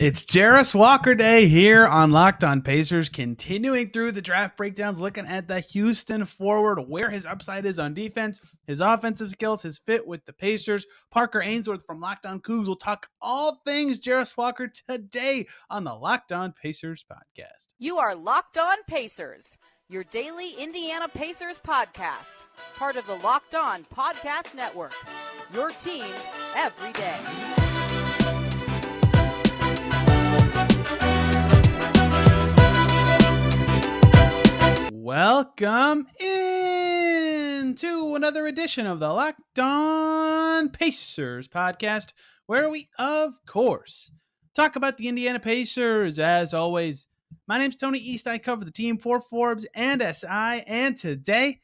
It's Jarace Walker Day here on Locked On Pacers, continuing through the draft breakdowns, looking at the Houston forward, where his upside is on defense, his offensive skills, his fit with the Pacers. Parker Ainsworth from Locked On Coogs will talk all things Jarace Walker today on the Locked On Pacers podcast. You are Locked On Pacers, your daily Indiana Pacers podcast, part of the Locked On Podcast Network, your team every day. Welcome into another edition of the Locked On Pacers podcast, where we, of course, talk about the Indiana Pacers. As always, my name's Tony East. I cover the team for Forbes and SI, and today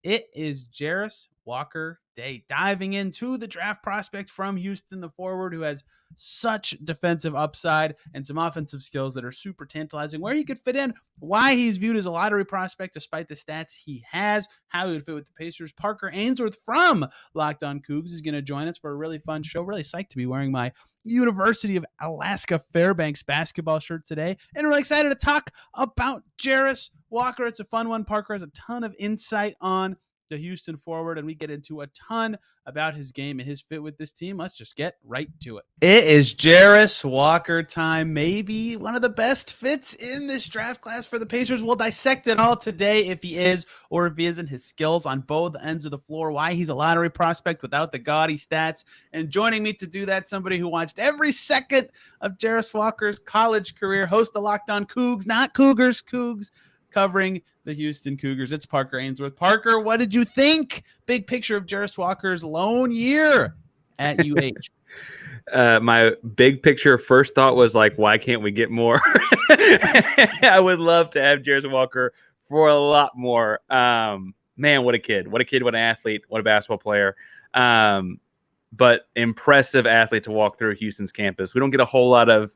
it is Jarace Walker Day, diving into the draft prospect from Houston, the forward who has such defensive upside and some offensive skills that are super tantalizing, where he could fit in, why he's viewed as a lottery prospect despite the stats he has, how he would fit with the Pacers. Parker Ainsworth from Locked On Coogs is going to join us for a really fun show. Really psyched to be wearing my University of Alaska Fairbanks basketball shirt today, and really excited to talk about Jarace Walker. It's a fun one. Parker has a ton of insight on the Houston forward, and we get into a ton about his game and his fit with this team. Let's just get right to it. It is Jarace Walker time, maybe one of the best fits in this draft class for the Pacers. We'll dissect it all today, if he is or if he isn't, his skills on both ends of the floor, why he's a lottery prospect without the gaudy stats. And joining me to do that, somebody who watched every second of Jarace Walker's college career, host of Locked On Coogs, not Cougars, Coogs, covering the Houston Cougars. It's Parker Ainsworth. Parker, what did you think? Big picture of Jarace Walker's lone year at UH. My big picture first thought was like, why can't we get more? I would love to have Jarace Walker for a lot more. Man, what a kid. What an athlete. What a basketball player. But impressive athlete to walk through Houston's campus. We don't get a whole lot of,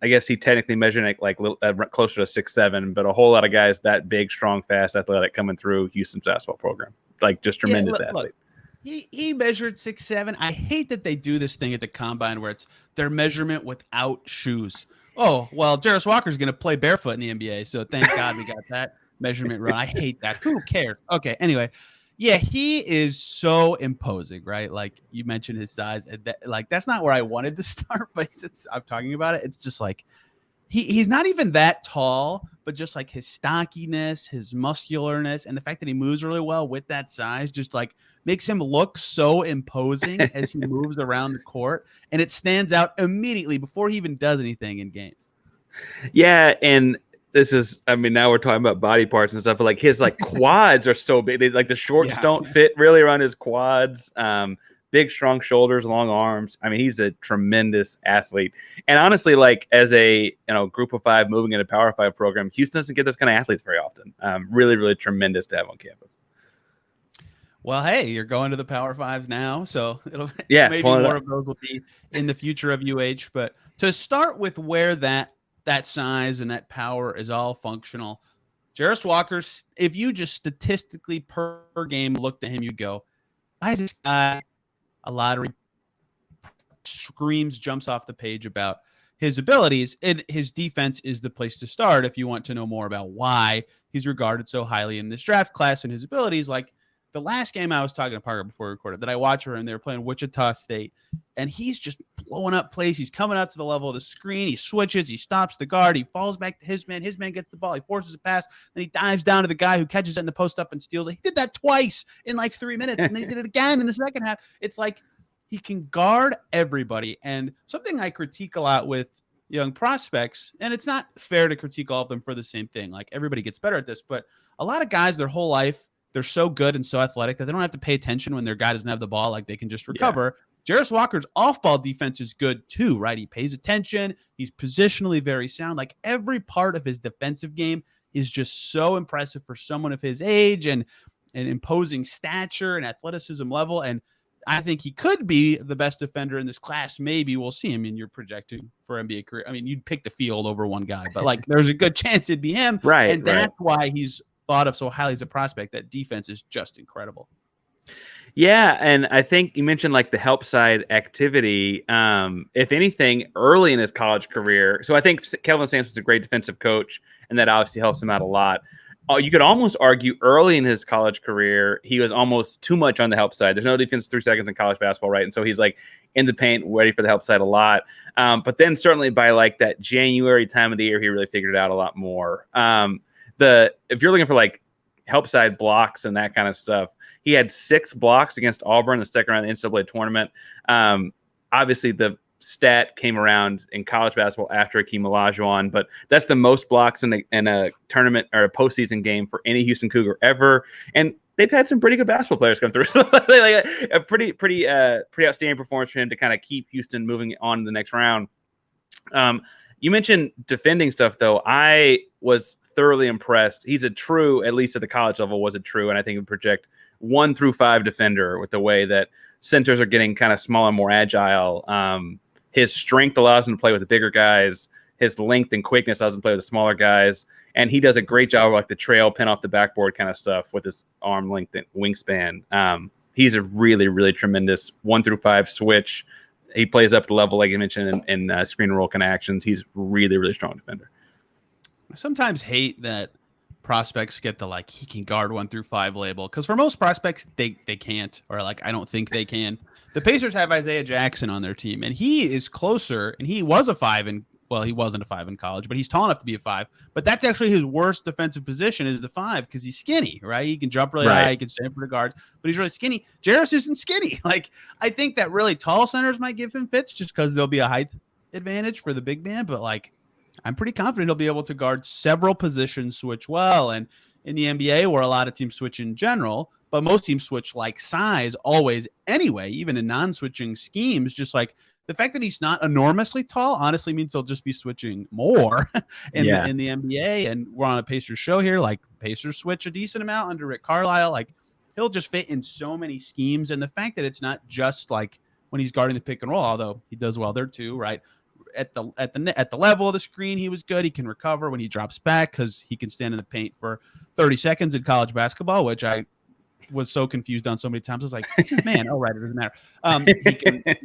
I guess he technically measured like closer to 6'7", but a whole lot of guys that big, strong, fast, athletic coming through Houston's basketball program. Like just tremendous athlete. Look, he measured 6'7". I hate that they do this thing at the combine where it's their measurement without shoes. Oh, well, Jarace Walker's going to play barefoot in the NBA, so thank God we got that measurement right. I hate that. Who cares? Okay, anyway. Yeah, he is so imposing, right? Like you mentioned his size. Like that's not where I wanted to start, but since I'm talking about it, it's just like he's not even that tall, but just like his stockiness, his muscularness, and the fact that he moves really well with that size just like makes him look so imposing as he moves around the court, and it stands out immediately before he even does anything in games. Yeah, and this is, I mean, now we're talking about body parts and stuff, but like his like quads are so big. Like the shorts don't fit really around his quads. Big, strong shoulders, long arms. I mean, he's a tremendous athlete. And honestly, like as a group of five moving into Power 5 program, Houston doesn't get those kind of athletes very often. Really, really tremendous to have on campus. Well, hey, you're going to the Power 5s now, so maybe more of those will be in the future of UH. But to start with where that size and that power is all functional, Jarace Walker, if you just statistically per game looked at him, you'd go, why is this guy a lottery? Jumps off the page about his abilities, and his defense is the place to start if you want to know more about why he's regarded so highly in this draft class and his abilities. Like the last game I was talking to Parker before we recorded that I watched for him, they were playing Wichita State, and he's just blowing up plays. He's coming up to the level of the screen. He switches. He stops the guard. He falls back to his man. His man gets the ball. He forces a pass. Then he dives down to the guy who catches it in the post up and steals it. He did that twice in like 3 minutes, and they did it again in the second half. It's like he can guard everybody. And something I critique a lot with young prospects, and it's not fair to critique all of them for the same thing. Like everybody gets better at this, but a lot of guys their whole life, they're so good and so athletic that they don't have to pay attention when their guy doesn't have the ball. Like they can just recover. Yeah. Jarace Walker's off-ball defense is good too, right? He pays attention. He's positionally very sound. Like every part of his defensive game is just so impressive for someone of his age and imposing stature and athleticism level. And I think he could be the best defender in this class. Maybe we'll see him in your projecting for NBA career. I mean, you'd pick the field over one guy, but like there's a good chance it'd be him. Right. And that's why he's thought of so highly as a prospect. That defense is just incredible. Yeah, and I think you mentioned like the help side activity. If anything, early in his college career, so I think Kelvin Sampson's a great defensive coach, and that obviously helps him out a lot. You could almost argue early in his college career, he was almost too much on the help side. There's no defense 3 seconds in college basketball, right? And so he's like in the paint, ready for the help side a lot. But then certainly by like that January time of the year, he really figured it out a lot more. If you're looking for like help side blocks and that kind of stuff, he had 6 blocks against Auburn in the second round of the NCAA tournament. Obviously, the stat came around in college basketball after Hakeem Olajuwon, but that's the most blocks in a tournament or a postseason game for any Houston Cougar ever. And they've had some pretty good basketball players come through. So like a pretty outstanding performance for him to kind of keep Houston moving on to the next round. You mentioned defending stuff, though. I was thoroughly impressed. He's a true, at least at the college level, was a true, and I think would project 1 through 5 defender with the way that centers are getting kind of smaller, more agile. His strength allows him to play with the bigger guys. His length and quickness allows him to play with the smaller guys. And he does a great job of like the trail, pin off the backboard kind of stuff with his arm length and wingspan. He's a really, really tremendous 1 through 5 switch. He plays up the level, like you mentioned, in screen and roll kind of actions. He's really, really strong defender. I sometimes hate that prospects get the like he can guard 1 through 5 label, because for most prospects they can't, or like I don't think they can. The Pacers have Isaiah Jackson on their team, and he is closer, and he was a 5 in he wasn't a 5 in college, but he's tall enough to be a 5. But that's actually his worst defensive position is the 5, because he's skinny, right? He can jump really high, he can stand for the guards, but he's really skinny. Jarace isn't skinny. Like, I think that really tall centers might give him fits just because there'll be a height advantage for the big man, but like I'm pretty confident he'll be able to guard several positions, switch well. And in the NBA, where a lot of teams switch in general, but most teams switch like size always anyway, even in non-switching schemes, just like the fact that he's not enormously tall honestly means he'll just be switching more in the NBA. And we're on a Pacers show here. Like, Pacers switch a decent amount under Rick Carlisle. Like, he'll just fit in so many schemes. And the fact that it's not just like when he's guarding the pick and roll, although he does well there too, right? At the level of the screen, he was good. He can recover when he drops back because he can stand in the paint for 30 seconds in college basketball, which I was so confused on so many times. I was like, this is man. Oh, right. It doesn't matter. He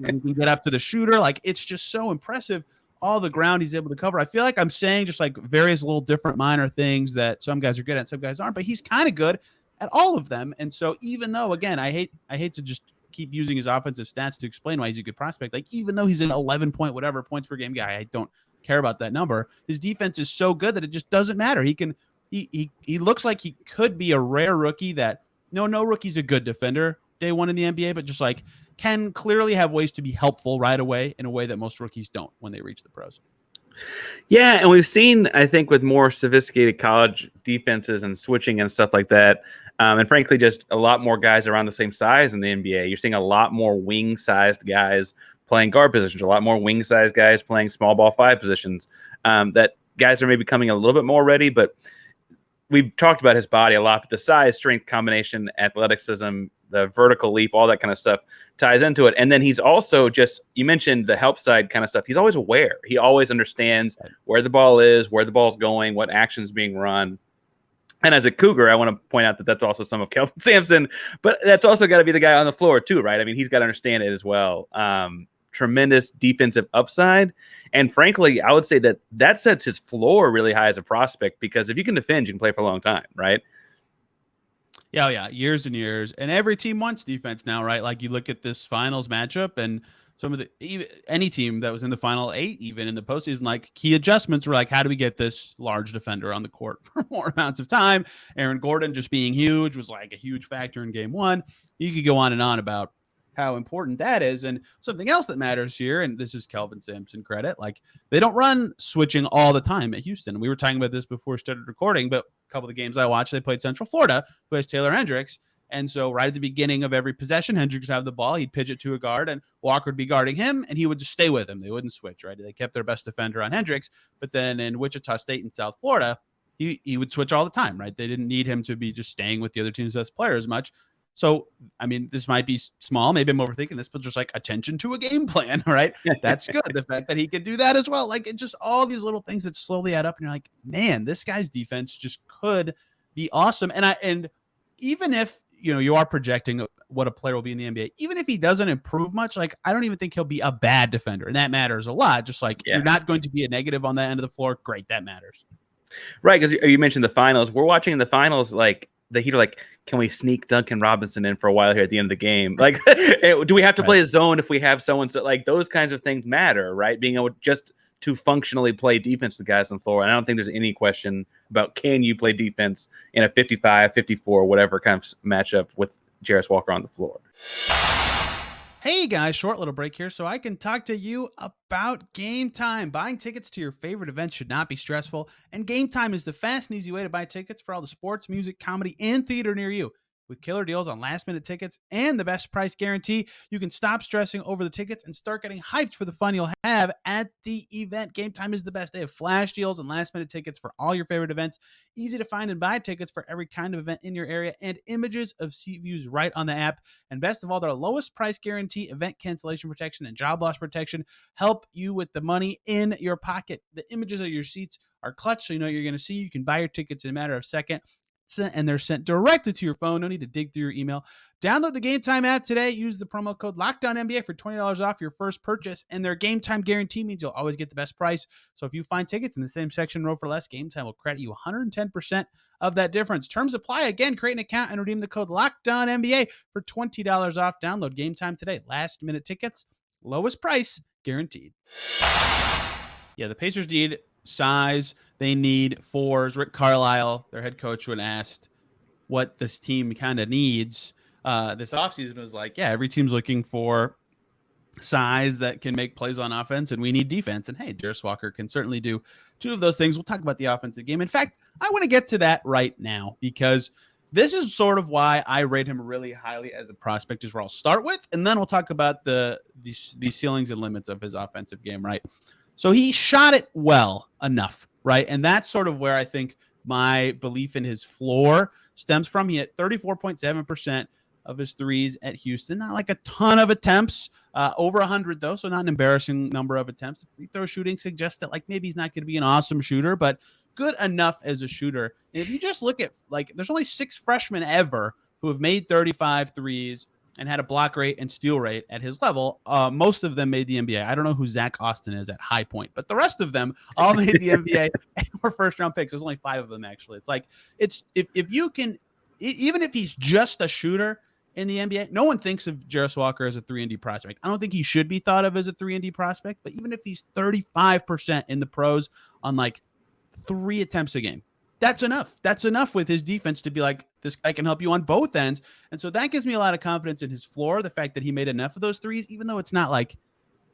can get up to the shooter. Like, it's just so impressive, all the ground he's able to cover. I feel like I'm saying just like various little different minor things that some guys are good at, some guys aren't, but he's kind of good at all of them. And so even though, again, I hate to just keep using his offensive stats to explain why he's a good prospect. Like, even though he's an 11 point, whatever points per game guy, I don't care about that number. His defense is so good that it just doesn't matter. He looks like he could be a rare rookie that no rookie's a good defender day one in the NBA, but just like can clearly have ways to be helpful right away in a way that most rookies don't when they reach the pros. Yeah, and we've seen, I think, with more sophisticated college defenses and switching and stuff like that, and frankly, just a lot more guys around the same size in the NBA. You're seeing a lot more wing-sized guys playing guard positions, a lot more wing-sized guys playing small ball 5 positions. That guys are maybe coming a little bit more ready, but we've talked about his body a lot, but the size, strength combination, athleticism, the vertical leap, all that kind of stuff ties into it. And then he's also just, you mentioned the help side kind of stuff. He's always aware. He always understands where the ball is, where the ball's going, what action's being run. And as a Cougar, I want to point out that that's also some of Kelvin Sampson, but that's also got to be the guy on the floor too, right? I mean, he's got to understand it as well. Tremendous defensive upside. And frankly, I would say that sets his floor really high as a prospect, because if you can defend, you can play for a long time, right? Yeah, years and years. And every team wants defense now, right? Like, you look at this finals matchup, and any team that was in the final 8, even in the postseason, like, key adjustments were like, how do we get this large defender on the court for more amounts of time? Aaron Gordon just being huge was like a huge factor in game 1. You could go on and on about how important that is. And something else that matters here, and this is Kelvin Sampson credit, like, they don't run switching all the time at Houston. We were talking about this before we started recording, but a couple of the games I watched, they played Central Florida, who has Taylor Hendricks. And so right at the beginning of every possession, Hendricks would have the ball. He'd pitch it to a guard, and Walker would be guarding him, and he would just stay with him. They wouldn't switch, right? They kept their best defender on Hendricks. But then in Wichita State and South Florida, he would switch all the time, right? They didn't need him to be just staying with the other team's best player as much. So, I mean, this might be small. Maybe I'm overthinking this, but just like attention to a game plan, right? That's good. The fact that he could do that as well. Like, it's just all these little things that slowly add up. And you're like, man, this guy's defense just could be awesome. And even if you are projecting what a player will be in the NBA. Even if he doesn't improve much, like I don't even think he'll be a bad defender, and that matters a lot. Just like you're not going to be a negative on that end of the floor. Great, that matters. Right, because you mentioned the finals. We're watching the finals, like the Heat are like, can we sneak Duncan Robinson in for a while here at the end of the game? Like, do we have to play a zone if we have someone? So, like, those kinds of things matter, right? Being able just to functionally play defense to the guys on the floor. And I don't think there's any question about can you play defense in a 55, 54, whatever kind of matchup with Jarace Walker on the floor. Hey guys, short little break here so I can talk to you about Gametime. Buying tickets to your favorite events should not be stressful, and Gametime is the fast and easy way to buy tickets for all the sports, music, comedy, and theater near you. With killer deals on last-minute tickets and the best price guarantee, you can stop stressing over the tickets and start getting hyped for the fun you'll have at the event. Gametime is the best. They have flash deals and last-minute tickets for all your favorite events, easy to find and buy tickets for every kind of event in your area, and images of seat views right on the app. And best of all, their lowest price guarantee, event cancellation protection, and job loss protection help you with the money in your pocket. The images of your seats are clutch, so you know what you're going to see. You can buy your tickets in a matter of seconds, and they're sent directly to your phone. No need to dig through your email. Download the Gametime app today. Use the promo code LOCKEDONNBA for $20 off your first purchase. And their Gametime guarantee means you'll always get the best price. So if you find tickets in the same section row for less, Gametime will credit you 110% of that difference. Terms apply. Again, create an account and redeem the code LOCKEDONNBA for $20 off. Download Gametime today. Last minute tickets, lowest price guaranteed. Yeah, the Pacers need size. They need fours. Rick Carlisle, their head coach, when asked what this team kind of needs this offseason, was like, yeah, every team's looking for size that can make plays on offense, and we need defense. And hey, Jarace Walker can certainly do two of those things. We'll talk about the offensive game. In fact, I want to get to that right now because this is sort of why I rate him really highly as a prospect, is where I'll start with, and then we'll talk about the ceilings and limits of his offensive game, right? So he shot it well enough, right? And that's sort of where I think my belief in his floor stems from. He hit 34.7% of his threes at Houston. Not like a ton of attempts, over 100 though, so not an embarrassing number of attempts. Free throw shooting suggests that like maybe he's not going to be an awesome shooter, but good enough as a shooter. And if you just look at, like, there's only 6 freshmen ever who have made 35 threes and had a block rate and steal rate at his level. Most of them made the NBA. I don't know who Zach Austin is at High Point, but the rest of them all made the NBA and were first-round picks. There's only 5 of them, actually. It's like, it's if you can, even if he's just a shooter in the NBA, no one thinks of Jarace Walker as a 3-and-D prospect. I don't think he should be thought of as a 3-and-D prospect, but even if he's 35% in the pros on like 3 attempts a game, that's enough. That's enough with his defense to be like, this guy can help you on both ends. And so that gives me a lot of confidence in his floor, the fact that he made enough of those threes, even though it's not like,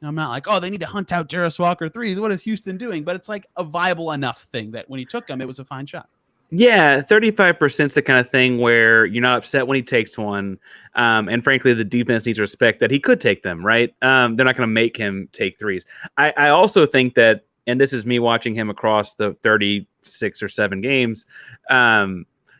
I'm not like, oh, they need to hunt out Jarace Walker threes. What is Houston doing? But it's like a viable enough thing that when he took them, it was a fine shot. Yeah, 35% is the kind of thing where you're not upset when he takes one. And frankly, the defense needs to respect that he could take them, right? They're not going to make him take threes. I also think that, and this is me watching him across the 36 or 7 games,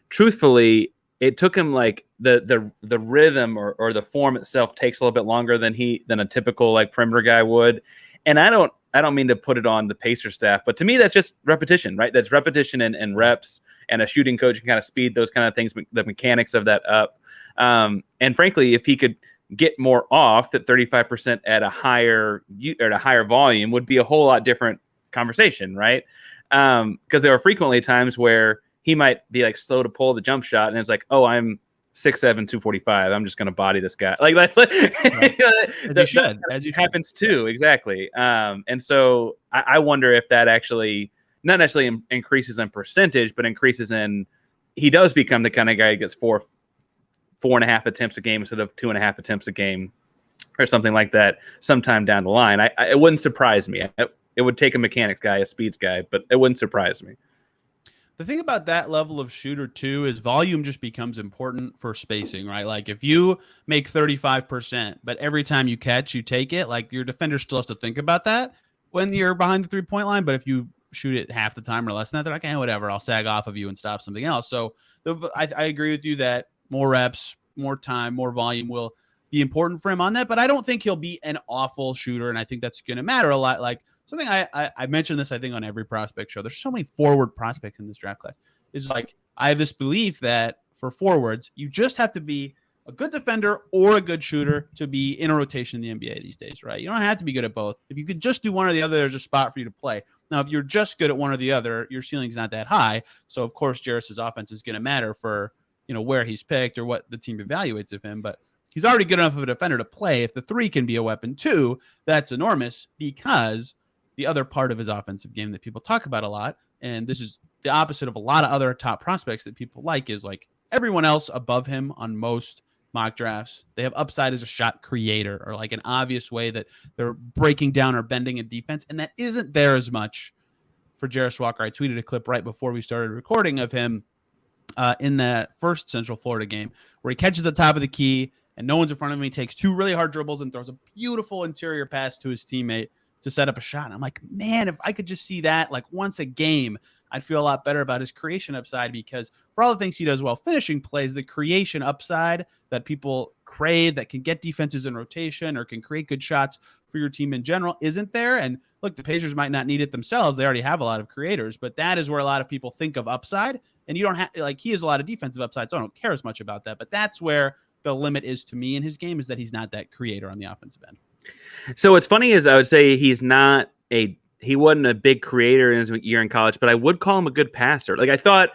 truthfully, it took him like the rhythm or the form itself takes a little bit longer than a typical like perimeter guy would. And I don't mean to put it on the Pacer staff, but to me, that's just repetition, right? That's repetition and reps, and a shooting coach can kind of speed those kind of things, the mechanics of that up. And frankly, if he could get more off, that 35% at a higher volume would be a whole lot different conversation, right? Because there are frequently times where he might be like slow to pull the jump shot, and it's like, oh, I'm 6'7", 245. I'm just going to body this guy. Like right. As you happens too. Exactly. And so I wonder if that actually not necessarily increases in percentage, but increases in, he does become the kind of guy who gets 4.5 attempts a game instead of 2.5 attempts a game or something like that sometime down the line. It wouldn't surprise me. It would take a mechanics guy, a speeds guy, but it wouldn't surprise me. The thing about that level of shooter, too, is volume just becomes important for spacing, right? Like, if you make 35%, but every time you catch, you take it, like, your defender still has to think about that when you're behind the three-point line. But if you shoot it half the time or less than that, they're like, hey, whatever, I'll sag off of you and stop something else. So I agree with you that more reps, more time, more volume will be important for him on that. But I don't think he'll be an awful shooter, and I think that's going to matter a lot. Like, something I mentioned this, I think, on every prospect show. There's so many forward prospects in this draft class. It's like, I have this belief that for forwards, you just have to be a good defender or a good shooter to be in a rotation in the NBA these days, right? You don't have to be good at both. If you could just do one or the other, there's a spot for you to play. Now, if you're just good at one or the other, your ceiling's not that high. So, of course, Jarace's offense is going to matter for, where he's picked or what the team evaluates of him. But he's already good enough of a defender to play. If the three can be a weapon too, that's enormous, because the other part of his offensive game that people talk about a lot, and this is the opposite of a lot of other top prospects that people like, is like everyone else above him on most mock drafts, they have upside as a shot creator or like an obvious way that they're breaking down or bending a defense. And that isn't there as much for Jarace Walker. I tweeted a clip right before we started recording of him in that first Central Florida game where he catches the top of the key and no one's in front of him. He takes two really hard dribbles and throws a beautiful interior pass to his teammate to set up a shot. And I'm like, man, if I could just see that like once a game, I'd feel a lot better about his creation upside, because for all the things he does well finishing plays, the creation upside that people crave that can get defenses in rotation or can create good shots for your team in general isn't there. And look, the Pacers might not need it themselves. They already have a lot of creators, but that is where a lot of people think of upside. And you don't have, like, he has a lot of defensive upside, so I don't care as much about that. But that's where the limit is to me in his game, is that he's not that creator on the offensive end. So what's funny is I would say he wasn't a big creator in his year in college, but I would call him a good passer. Like I thought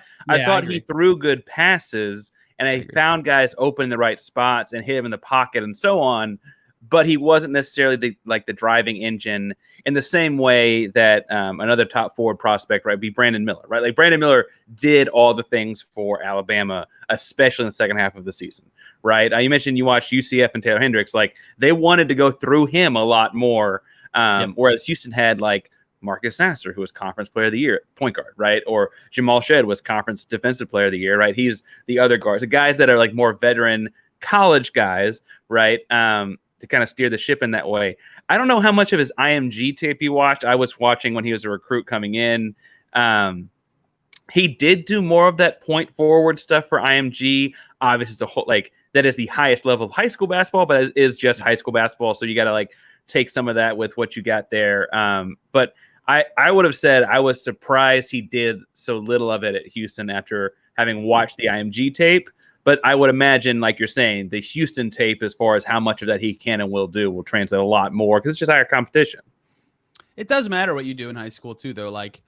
he threw good passes, and I found guys open in the right spots and hit him in the pocket and so on. But he wasn't necessarily the driving engine in the same way that another top forward prospect, right, be Brandon Miller, right? Like Brandon Miller did all the things for Alabama, especially in the second half of the season, right? You mentioned you watched UCF and Taylor Hendricks. Like they wanted to go through him a lot more, whereas Houston had like Marcus Sasser, who was Conference Player of the Year, point guard, right? Or Jamal Shedd was Conference Defensive Player of the Year, right? He's the other guards, the guys that are like more veteran college guys, right? To kind of steer the ship in that way. I don't know how much of his IMG tape you watched. I was watching when he was a recruit coming in. He did do more of that point forward stuff for IMG. Obviously, it's a whole, like that is the highest level of high school basketball, but it is just high school basketball. So you got to like take some of that with what you got there. But I would have said I was surprised he did so little of it at Houston after having watched the IMG tape. But I would imagine, like you're saying, the Houston tape, as far as how much of that he can and will do, will translate a lot more because it's just higher competition. It does matter what you do in high school, too, though. Like,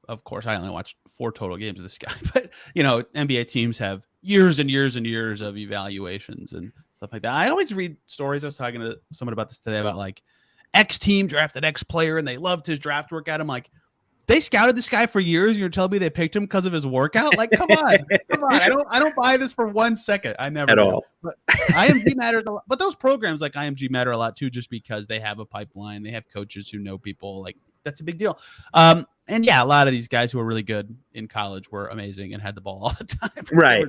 of course, I only watched 4 total games of this guy. But, NBA teams have years and years and years of evaluations and stuff like that. I always read stories. I was talking to someone about this today about, like, X team drafted X player, and they loved his draft workout. I'm like, they scouted this guy for years. You're telling me they picked him because of his workout? Like, come on. I don't buy this for 1 second. I never at do. all. But IMG matters a lot. But those programs like IMG matter a lot too, just because they have a pipeline. They have coaches who know people. Like, that's a big deal. And yeah, a lot of these guys who are really good in college were amazing and had the ball all the time. Right.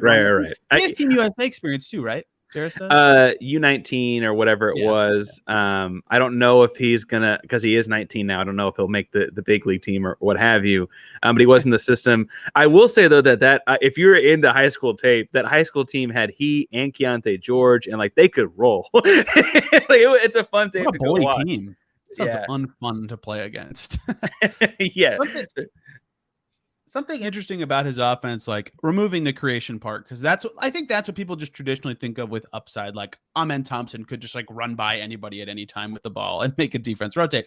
He has Team USA experience too, right? Jarace does? U19 or whatever it was. I don't know if he's gonna, because he is 19 now. I don't know if he'll make the big league team or what have you. But he was in the system. I will say though that if you're into high school tape, that high school team had he and Keontae George, and like they could roll. It's a fun tape what a to bully go watch. team. Sounds unfun to play against. Yeah. Something interesting about his offense, like removing the creation part, because I think that's what people just traditionally think of with upside. Like Amen Thompson could just like run by anybody at any time with the ball and make a defense rotate.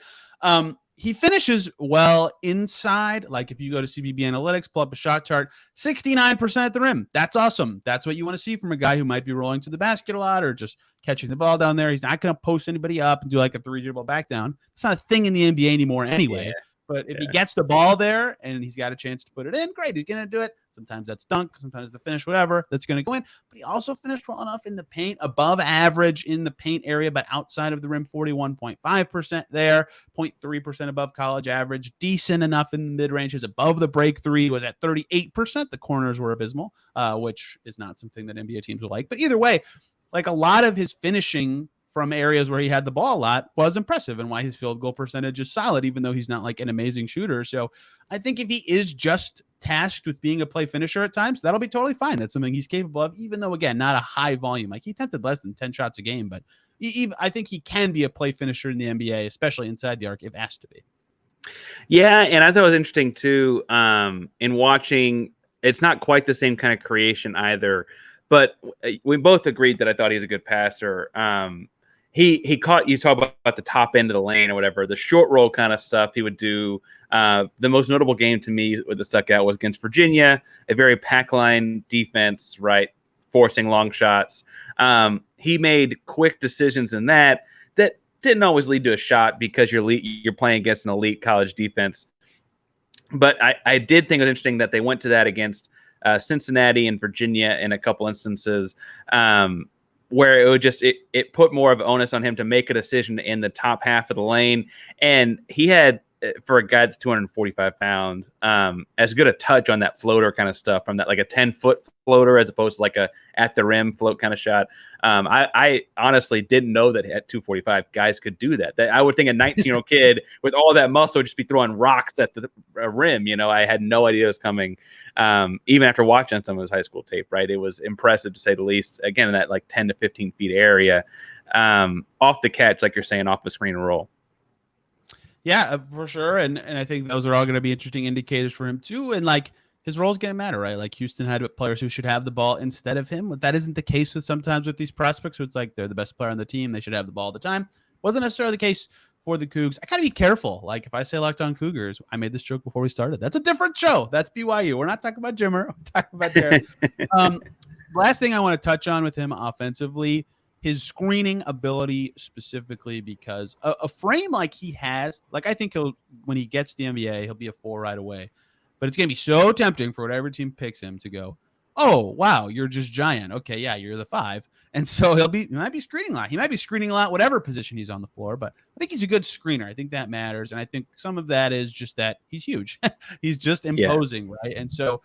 He finishes well inside. Like if you go to CBB Analytics, pull up a shot chart, 69% at the rim. That's awesome. That's what you want to see from a guy who might be rolling to the basket a lot or just catching the ball down there. He's not going to post anybody up and do like a 3 dribble back down. It's not a thing in the NBA anymore anyway. Yeah. But if he gets the ball there and he's got a chance to put it in, great. He's going to do it. Sometimes that's dunk. Sometimes the finish, whatever. That's going to go in. But he also finished well enough in the paint, above average in the paint area, but outside of the rim, 41.5% there, 0.3% above college average. Decent enough in the mid-ranges. Above the break three was at 38%. The corners were abysmal, which is not something that NBA teams will like. But either way, like a lot of his finishing from areas where he had the ball a lot was impressive, and why his field goal percentage is solid, even though he's not like an amazing shooter. So I think if he is just tasked with being a play finisher at times, that'll be totally fine. That's something he's capable of, even though, again, not a high volume. Like he attempted less than 10 shots a game, but I think he can be a play finisher in the NBA, especially inside the arc if asked to be. Yeah, and I thought it was interesting too in watching. It's not quite the same kind of creation either. but we both agreed that I thought he was a good passer. He caught, you talk about the top end of the lane or whatever, the short roll kind of stuff he would do. The most notable game to me that stuck out was against Virginia, a very pack line defense, right? Forcing long shots. He made quick decisions in that didn't always lead to a shot because you're playing against an elite college defense. But I did think it was interesting that they went to that against Cincinnati and Virginia in a couple instances, where it would it put more of an onus on him to make a decision in the top half of the lane. And he had, for a guy that's 245 pounds, as good a touch on that floater kind of stuff, from that like a 10-foot floater as opposed to like a at the rim float kind of shot. I honestly didn't know that at 245 guys could do that. I would think a 19-year-old kid with all that muscle would just be throwing rocks at the rim. I had no idea it was coming. Even after watching some of his high school tape, right? It was impressive to say the least. Again, in that like 10 to 15 feet area, off the catch, like you're saying, off the screen and roll. Yeah, for sure. And I think those are all going to be interesting indicators for him too. And like his role's going to matter, right? Like Houston had players who should have the ball instead of him. But that isn't the case sometimes with these prospects, where it's like they're the best player on the team, they should have the ball all the time. Wasn't necessarily the case for the Cougs. I gotta be careful. Like if I say Locked On Cougars, I made this joke before we started. That's a different show. That's BYU. We're not talking about Jimmer. We're talking about Jarace. Last thing I want to touch on with him offensively, his screening ability specifically, because a frame like he has, like I think when he gets to the NBA, he'll be a 4 right away. But it's going to be so tempting for whatever team picks him to go, oh, wow, you're just giant. Okay, yeah, you're the 5. And so he might be screening a lot. He might be screening a lot, whatever position he's on the floor. But I think he's a good screener. I think that matters. And I think some of that is just that he's huge. He's just imposing, right? And so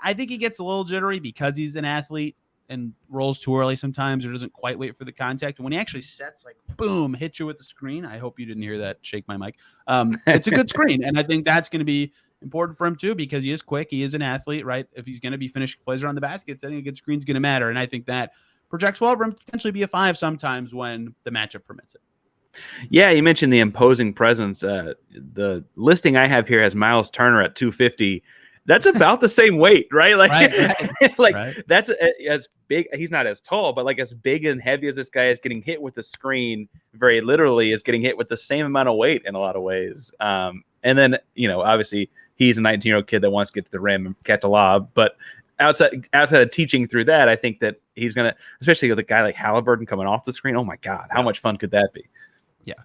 I think he gets a little jittery because he's an athlete and rolls too early sometimes, or doesn't quite wait for the contact. And when he actually sets, like, boom, hit you with the screen. I hope you didn't hear that shake my mic. It's a good screen. And I think that's going to be important for him too, because he is quick. He is an athlete, right? If he's going to be finishing plays around the basket, setting a good screen is going to matter. And I think that projects well for him to potentially be a 5 sometimes when the matchup permits it. Yeah, you mentioned the imposing presence. The listing I have here has Miles Turner at 250. That's about the same weight, right? Like, right. That's as big. He's not as tall, but like as big and heavy as this guy is, getting hit with the screen, very literally, is getting hit with the same amount of weight in a lot of ways. And then, obviously he's a 19-year-old kid that wants to get to the rim and catch a lob. But outside of teaching through that, I think that he's going to, especially with a guy like Halliburton coming off the screen. Oh my God, how much fun could that be? Yeah.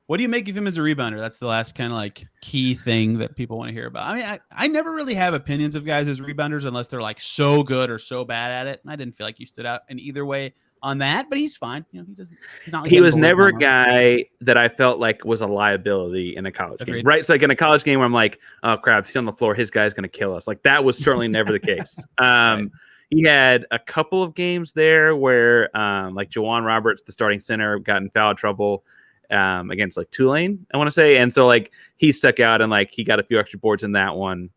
What do you make of him as a rebounder? That's the last kind of like key thing that people want to hear about. I mean, I never really have opinions of guys as rebounders unless they're like so good or so bad at it. And I didn't feel like he stood out in either way on that, but he's fine. He's not like he was never a guy that I felt like was a liability in a college game, right? So like in a college game where I'm like, oh crap, if he's on the floor, his guy's going to kill us. Like that was certainly never the case. Right. He had a couple of games there where like Jawan Roberts, the starting center, got in foul trouble against like Tulane, I want to say. And so like he stuck out and like he got a few extra boards in that one.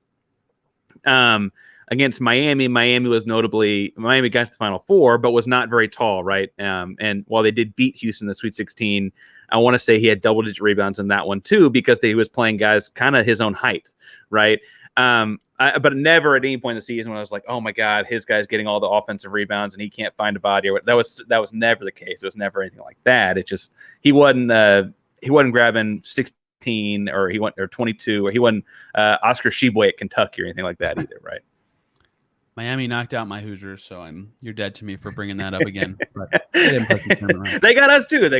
Against Miami was Miami got to the Final Four, but was not very tall, right? And while they did beat Houston in the Sweet 16, I want to say he had double-digit rebounds in that one too, because he was playing guys kind of his own height, right? But never at any point in the season when I was like, oh my God, his guy's getting all the offensive rebounds and he can't find a body. That was never the case. It was never anything like that. It just he wasn't grabbing 16 or 22 or he wasn't Oscar Tshiebwe at Kentucky or anything like that either, right? Miami knocked out my Hoosiers, so you're dead to me for bringing that up again. But they got us too.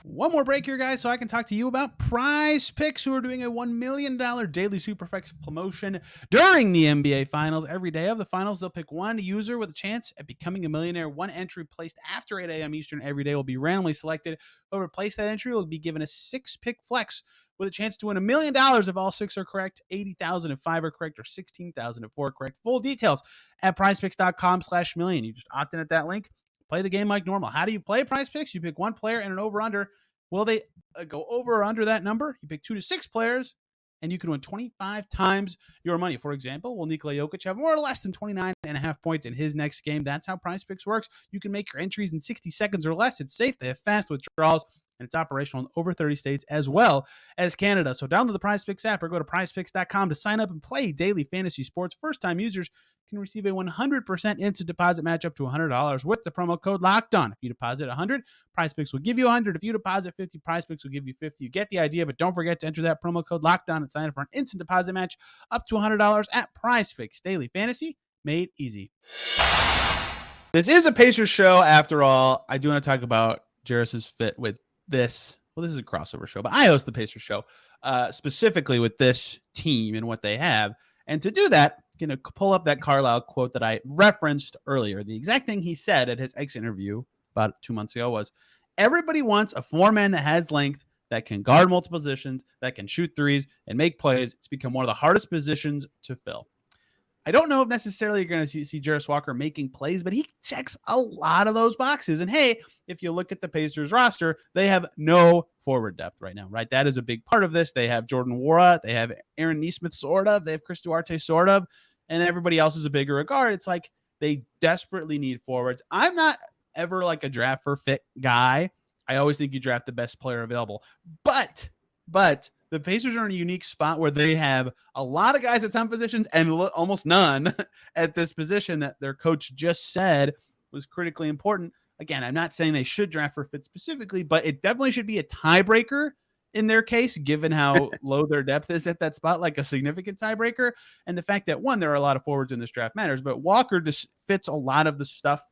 One more break here, guys, so I can talk to you about PrizePicks, who are doing a $1 million daily Superflex promotion during the NBA Finals. Every day of the Finals, they'll pick one user with a chance at becoming a millionaire. One entry placed after 8 a.m. Eastern every day will be randomly selected. Whoever placed that entry will be given a 6-pick flex with a chance to win $1 million if all 6 are correct, 80,000 if 5 are correct, or 16,000 if 4 are correct. Full details at prizepicks.com/million. You just opt in at that link. Play the game like normal. How do you play PrizePicks? You pick one player and an over-under. Will they go over or under that number? You pick 2 to 6 players, and you can win 25 times your money. For example, will Nikola Jokic have more or less than 29.5 points in his next game? That's how PrizePicks works. You can make your entries in 60 seconds or less. It's safe. They have fast withdrawals. and it's operational in over 30 states as well as Canada. So download the PrizePicks app or go to prizepicks.com to sign up and play daily fantasy sports. First-time users can receive a 100% instant deposit match up to $100 with the promo code LOCKEDON. If you deposit 100, PrizePicks will give you 100. If you deposit 50, PrizePicks will give you 50. You get the idea, but don't forget to enter that promo code LOCKEDON and sign up for an instant deposit match up to $100 at PrizePicks. Daily fantasy made easy. This is a Pacers show after all. I do want to talk about Jarace's fit with this. Well, this is a crossover show, but I host the Pacers show specifically with this team and what they have. And to do that, I'm going to pull up that Carlisle quote that I referenced earlier. The exact thing he said at his exit interview about 2 months ago was, everybody wants a four-man that has length, that can guard multiple positions, that can shoot threes and make plays. It's become one of the hardest positions to fill. I don't know if necessarily you're going to see Jarace Walker making plays, but he checks a lot of those boxes. And hey, if you look at the Pacers roster, they have no forward depth right now, right? That is a big part of this. They have Jordan Nwora, they have Aaron Nesmith, sort of, they have Chris Duarte, sort of, and everybody else is a bigger guard. It's like they desperately need forwards. I'm not ever like a draft for fit guy. I always think you draft the best player available, but the Pacers are in a unique spot where they have a lot of guys at some positions and almost none at this position that their coach just said was critically important. Again, I'm not saying they should draft for fit specifically, but it definitely should be a tiebreaker in their case, given how low their depth is at that spot, like a significant tiebreaker. And the fact that, one, there are a lot of forwards in this draft matters, but Walker just fits a lot of the stuff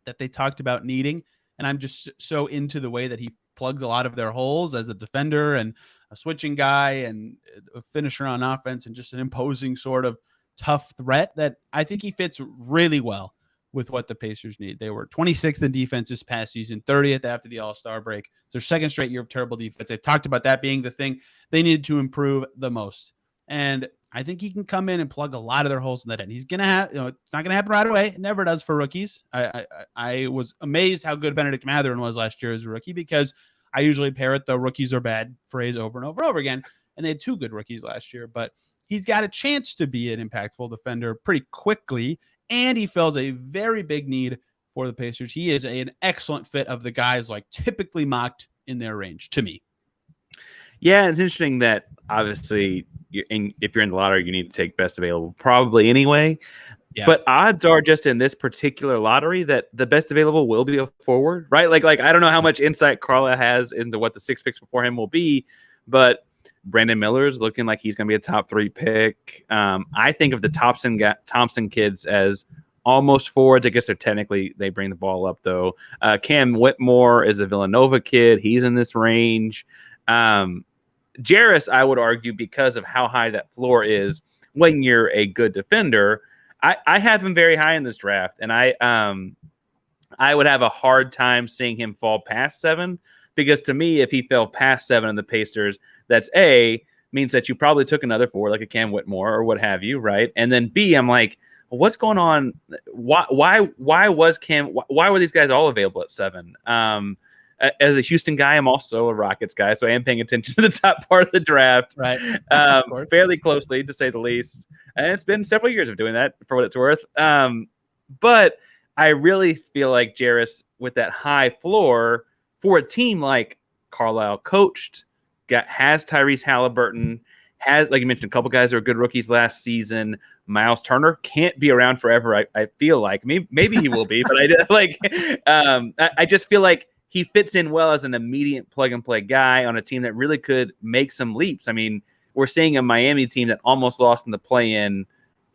that they talked about needing. And I'm just so into the way that he plugs a lot of their holes as a defender and a switching guy and a finisher on offense and just an imposing sort of tough threat that I think he fits really well with what the Pacers need. They were 26th in defense this past season, 30th after the All-Star break. It's their second straight year of terrible defense. They've talked about that being the thing they needed to improve the most. And I think he can come in and plug a lot of their holes in that end. He's going to have, it's not going to happen right away. It never does for rookies. I was amazed how good Benedict Mathurin was last year as a rookie, because I usually parrot the rookies are bad phrase over and over and over again. And they had two good rookies last year, but he's got a chance to be an impactful defender pretty quickly. And he fills a very big need for the Pacers. He is an excellent fit of the guys like typically mocked in their range to me. Yeah, it's interesting that obviously if you're in the lottery, you need to take best available probably anyway. Yeah. But odds are just in this particular lottery that the best available will be a forward, right? Like I don't know how much insight Carla has into what the 6 picks before him will be, but Brandon Miller is looking like he's going to be a top 3 pick. I think of the Thompson kids as almost forwards. I guess they bring the ball up though. Cam Whitmore is a Villanova kid. He's in this range. Jarace, I would argue, because of how high that floor is when you're a good defender, I have him very high in this draft, and I would have a hard time seeing him fall past 7, because to me, if he fell past 7 in the Pacers, that's A, means that you probably took another forward like a Cam Whitmore or what have you, right? And then B, I'm like, what's going on? Why were these guys all available at 7? As a Houston guy, I'm also a Rockets guy, so I am paying attention to the top part of the draft, right? Fairly closely, to say the least. And it's been several years of doing that, for what it's worth. But I really feel like Jarace, with that high floor, for a team like Carlisle coached, has Tyrese Halliburton, has, like you mentioned, a couple guys that were good rookies last season. Miles Turner can't be around forever. I feel like maybe he will be, but I just feel like he fits in well as an immediate plug-and-play guy on a team that really could make some leaps. I mean, we're seeing a Miami team that almost lost in the play-in,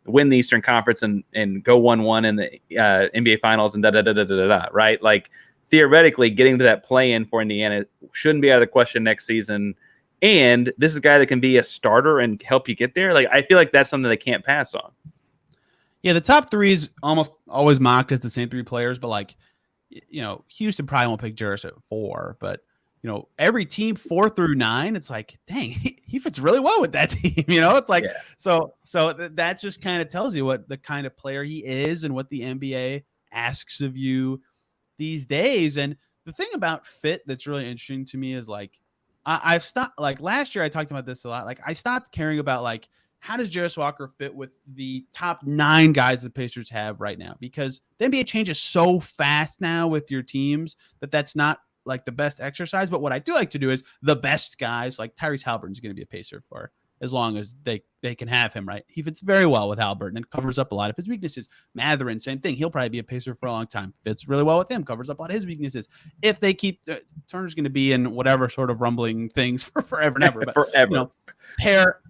win the Eastern Conference, and go 1-1 in the NBA Finals and da-da-da-da-da-da, right? Like, theoretically, getting to that play-in for Indiana shouldn't be out of the question next season. And this is a guy that can be a starter and help you get there. Like, I feel like that's something they can't pass on. Yeah, the top 3 is almost always mocked as the same 3 players, but like, Houston probably won't pick Jarace at 4, but every team 4 through 9, it's like, dang, he fits really well with that team. It's like, yeah. So that just kind of tells you what the kind of player he is and what the NBA asks of you these days. And the thing about fit that's really interesting to me is like, I've stopped, like last year I talked about this a lot. Like I stopped caring about like, how does Jarace Walker fit with the top 9 guys the Pacers have right now? Because the NBA changes so fast now with your teams that's not like the best exercise, but what I do like to do is the best guys, like Tyrese Halliburton's going to be a Pacer for as long as they can have him, right? He fits very well with Halliburton and covers up a lot of his weaknesses. Matherin, same thing. He'll probably be a Pacer for a long time. Fits really well with him, covers up a lot of his weaknesses. If they keep Turner's going to be in whatever sort of rumbling things for forever and ever, but forever. You know,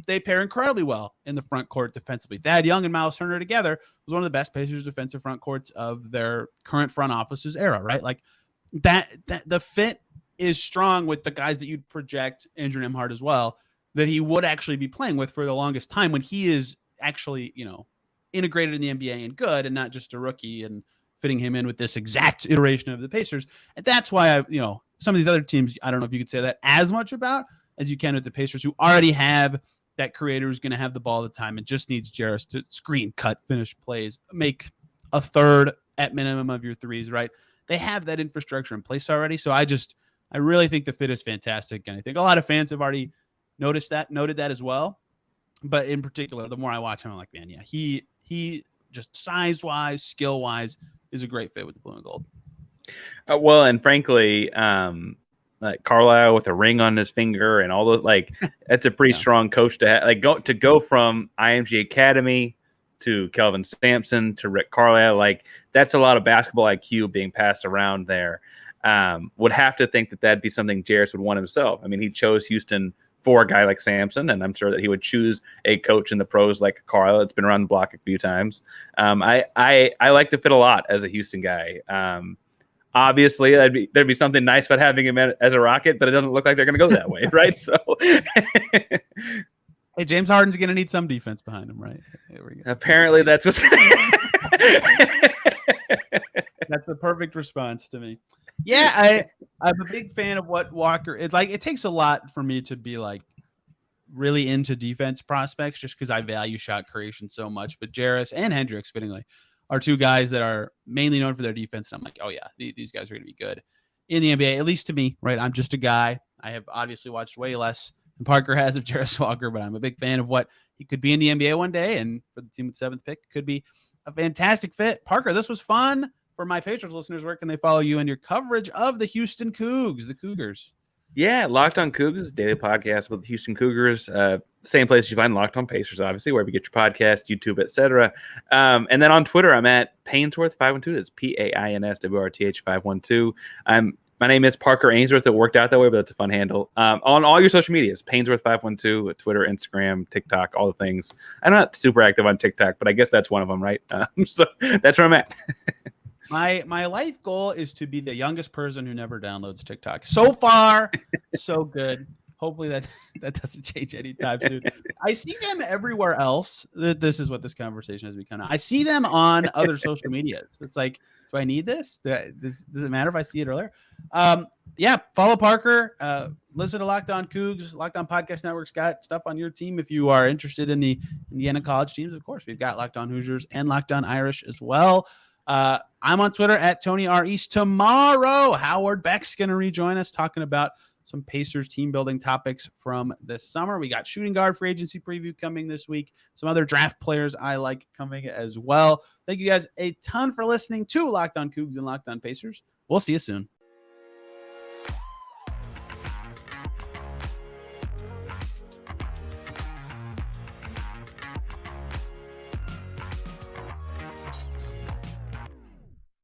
they pair incredibly well in the front court defensively. Thad Young and Miles Turner together was one of the best Pacers defensive front courts of their current front office's era, right? Like that the fit is strong with the guys that you'd project Andrew Nembhard as well, that he would actually be playing with for the longest time when he is actually, integrated in the NBA and good and not just a rookie and fitting him in with this exact iteration of the Pacers. And that's why some of these other teams, I don't know if you could say that as much about as you can with the Pacers, who already have that creator who's going to have the ball all the time and just needs Jarace to screen, cut, finish plays, make a third at minimum of your threes, right? They have that infrastructure in place already. So I really think the fit is fantastic. And I think a lot of fans have already noted that as well. But in particular, the more I watch him, I'm like, man, yeah, he just size-wise, skill-wise is a great fit with the blue and gold. Well, and frankly, like Carlisle with a ring on his finger and all those, like that's a pretty strong coach to have. Like go from IMG Academy to Kelvin Sampson to Rick Carlisle, like that's a lot of basketball IQ being passed around there. Would have to think that that'd be something Jarace would want himself. I mean, he chose Houston for a guy like Sampson, and I'm sure that he would choose a coach in the pros like Carlisle. It's been around the block a few times. I like the fit a lot as a Houston guy. Obviously, there'd be something nice about having him as a Rocket, but it doesn't look like they're going to go that way, right? So, hey, James Harden's going to need some defense behind him, right? Here we go. Apparently, that's what's. That's the perfect response to me. Yeah, I'm a big fan of what Walker. It's like it takes a lot for me to be like really into defense prospects, just because I value shot creation so much. But Jarace and Hendricks, fittingly, are two guys that are mainly known for their defense. And I'm like, oh yeah, these guys are going to be good in the NBA, at least to me, right? I'm just a guy. I have obviously watched way less than Parker has of Jarace Walker, but I'm a big fan of what he could be in the NBA one day. And for the team with 7th pick, could be a fantastic fit. Parker, this was fun. For my Patriots listeners, where can they follow you and your coverage of the Houston Cougs, the Cougars? Yeah, Locked On Coogs, daily podcast with the Houston Cougars. Same place you find Locked On Pacers, obviously, wherever you get your podcast, YouTube, etc. And then on Twitter, I'm at Painsworth512. That's PAINSWRTH 512. My name is Parker Ainsworth. It worked out that way, but that's a fun handle. On all your social medias, Painsworth512, Twitter, Instagram, TikTok, all the things. I'm not super active on TikTok, but I guess that's one of them, right? So that's where I'm at. My life goal is to be the youngest person who never downloads TikTok. So far, so good. Hopefully that doesn't change anytime soon. I see them everywhere else. This is what this conversation has become. I see them on other social medias. It's like, do I need this? Does it matter if I see it earlier? Yeah, follow Parker. Listen to Locked On Coogs. Locked On Podcast Network's got stuff on your team if you are interested in the Indiana college teams. Of course, we've got Locked On Hoosiers and Locked On Irish as well. I'm on Twitter at Tony R. East. Tomorrow, Howard Beck's going to rejoin us talking about some Pacers team building topics from this summer. We got shooting guard free agency preview coming this week. Some other draft players I like coming as well. Thank you guys a ton for listening to Locked On Cougs and Locked On Pacers. We'll see you soon.